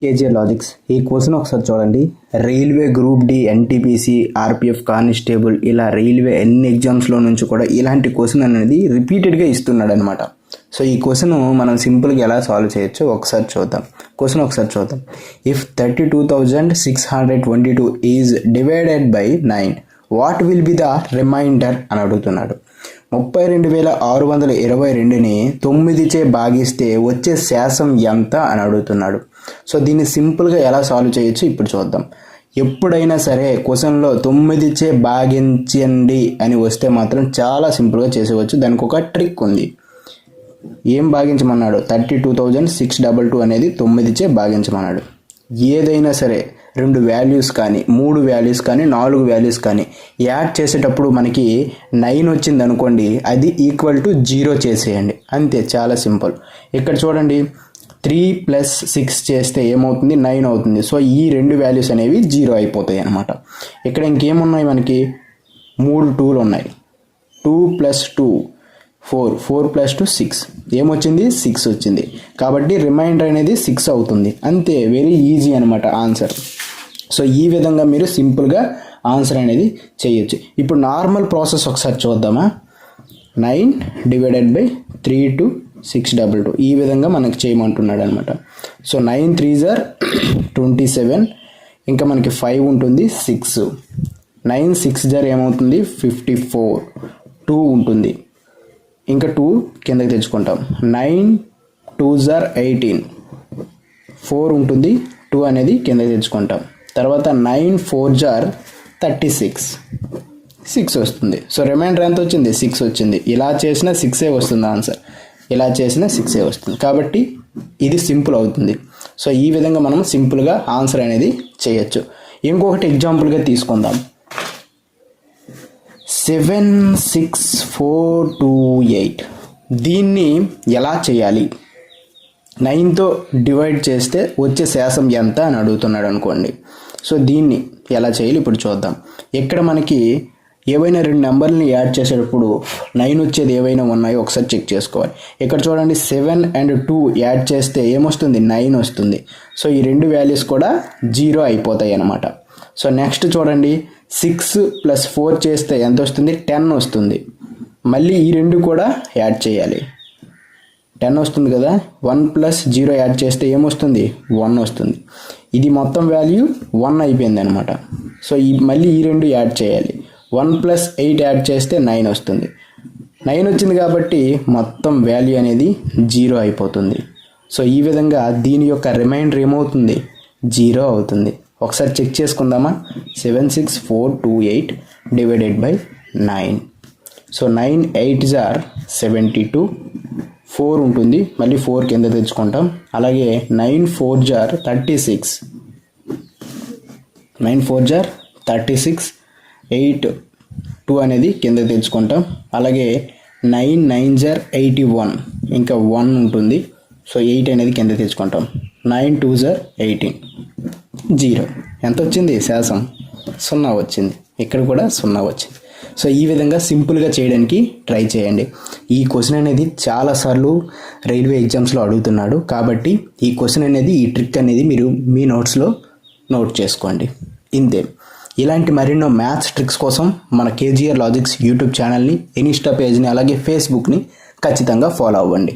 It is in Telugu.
కేజీఆర్ లాజిక్స్ ఈ క్వశ్చన్ ఒకసారి చూడండి. Railway group D, NTPC, RPF, constable ఇలా రైల్వే ఎన్ని ఎగ్జామ్స్లో నుంచి కూడా ఇలాంటి క్వశ్చన్ అనేది రిపీటెడ్గా ఇస్తున్నాడు అనమాట. సో ఈ క్వశ్చన్ మనం సింపుల్గా ఎలా సాల్వ్ చేయొచ్చో ఒకసారి చూద్దాం. క్వశ్చన్ ఒకసారి చూద్దాం. If 32,622 is divided by 9 what will be the remainder అని అడుగుతున్నాడు. 32,622ని 9చే భాగిస్తే వచ్చే శాసం ఎంత అని అడుగుతున్నాడు. సో దీన్ని సింపుల్గా ఎలా సాల్వ్ చేయొచ్చు ఇప్పుడు చూద్దాం. ఎప్పుడైనా సరే క్వశ్చన్లో 9చే భాగించండి అని వస్తే మాత్రం చాలా సింపుల్గా చేసేవచ్చు. దానికి ఒక ట్రిక్ ఉంది. ఏం భాగించమన్నాడు? 32,622 అనేది 9చే భాగించమన్నాడు. ఏదైనా సరే 2 వాల్యూస్ కానీ 3 వాల్యూస్ కానీ 4 వాల్యూస్ కానీ యాడ్ చేసేటప్పుడు మనకి 9 వచ్చింది అనుకోండి, అది ఈక్వల్ టు 0 చేసేయండి. అంతే, చాలా సింపుల్. ఇక్కడ చూడండి, 3 + 6 చేస్తే ఏమవుతుంది? 9 అవుతుంది. సో ఈ 2 వాల్యూస్ అనేవి 0 అయిపోతాయి అన్నమాట. ఇక్కడ ఇంకేమున్నాయి? మనకి 3 2లు ఉన్నాయి. 2 + 2 4, 4 + 2 6. ఏమొచ్చింది? 6 వచ్చింది. కాబట్టి రిమైండర్ అనేది 6 అవుతుంది. అంతే, వెరీ ఈజీ అనమాట ఆన్సర్. సో ఈ విధంగా మీరు సింపుల్గా ఆన్సర్ అనేది చేయొచ్చు. ఇప్పుడు నార్మల్ ప్రాసెస్ ఒకసారి చూద్దామా. 9 డివైడెడ్ బై 3 to 622 ఈ విధంగా మనకి చేయమంటున్నాడు అనమాట. సో 9 3s are 27, ఇంకా మనకి 5 ఉంటుంది 6, 9 6s are ఏమవుతుంది? 54, 2 ఉంటుంది, ఇంకా 2 కిందకి తెచ్చుకుంటాం. 9 2s are 18, 4 ఉంటుంది, 2 అనేది కిందకి తెచ్చుకుంటాం. తర్వాత 9 4s are 36, 6 వస్తుంది. సో రిమైండర్ ఎంత వచ్చింది? 6 వచ్చింది. ఇలా చేసినా 6 వస్తుంది ఆన్సర్, ఇలా చేసినా 6 వస్తుంది. కాబట్టి ఇది సింపుల్ అవుతుంది. సో ఈ విధంగా మనం సింపుల్గా ఆన్సర్ అనేది చేయొచ్చు. ఇంకొకటి ఎగ్జాంపుల్గా తీసుకుందాం. 76428 దీన్ని ఎలా చేయాలి? 9తో డివైడ్ చేస్తే వచ్చే శాసం ఎంత అని అడుగుతున్నాడు అనుకోండి. సో దీన్ని ఎలా చేయాలి ఇప్పుడు చూద్దాం. ఇక్కడ మనకి ఏవైనా 2 నెంబర్ని యాడ్ చేసేటప్పుడు 9 వచ్చేది ఏవైనా ఉన్నాయో ఒకసారి చెక్ చేసుకోవాలి. ఇక్కడ చూడండి, 7 and 2 యాడ్ చేస్తే ఏమొస్తుంది? 9 వస్తుంది. సో ఈ 2 వాల్యూస్ కూడా 0 అయిపోతాయి అన్నమాట. సో నెక్స్ట్ చూడండి, 6 + 4 చేస్తే ఎంత వస్తుంది? 10 వస్తుంది. మళ్ళీ ఈ 2 కూడా యాడ్ చేయాలి, 10 వస్తుంది కదా. 1 + 0 యాడ్ చేస్తే ఏమొస్తుంది? 1 వస్తుంది. ఇది మొత్తం వాల్యూ 1 అయిపోయింది అనమాట. సో మళ్ళీ ఈ 2 యాడ్ చేయాలి. 1 + 8 యాడ్ చేస్తే 9 వస్తుంది. 9 వచ్చింది కాబట్టి మొత్తం వాల్యూ అనేది 0 అయిపోతుంది. సో ఈ విధంగా దీని యొక్క రిమైండర్ ఏమవుతుంది? 0 అవుతుంది. ఒకసారి చెక్ చేసుకుందామా. 76428 divided by 9. So 9 8s are 72, 4 ఉంటుంది, మళ్ళీ 4 కింద తెచ్చుకుంటాం. అలాగే 9 4s are 36, 9 4s are 36, 8 2 అనేది కింద తెచ్చుకుంటాం. అలాగే 9 9s are 81, ఇంకా 1 ఉంటుంది. సో 8 అనేది కింద తెచ్చుకుంటాం. 9 2s are 18, 0. ఎంత వచ్చింది? శాసం 0 వచ్చింది. ఇక్కడ కూడా 0 వచ్చింది. సో ఈ విధంగా సింపుల్గా చేయడానికి ట్రై చేయండి. ఈ క్వశ్చన్ అనేది చాలాసార్లు రైల్వే ఎగ్జామ్స్లో అడుగుతున్నాడు. కాబట్టి ఈ క్వశ్చన్ అనేది, ఈ ట్రిక్ అనేది మీరు మీ నోట్స్లో నోట్ చేసుకోండి. ఇంతే. ఇలాంటి మరెన్నో మ్యాథ్స్ ట్రిక్స్ కోసం మన కేజీఆర్ లాజిక్స్ యూట్యూబ్ ఛానల్ని, ఇన్స్టా పేజ్ని, అలాగే ఫేస్బుక్ని ఖచ్చితంగా ఫాలో అవ్వండి.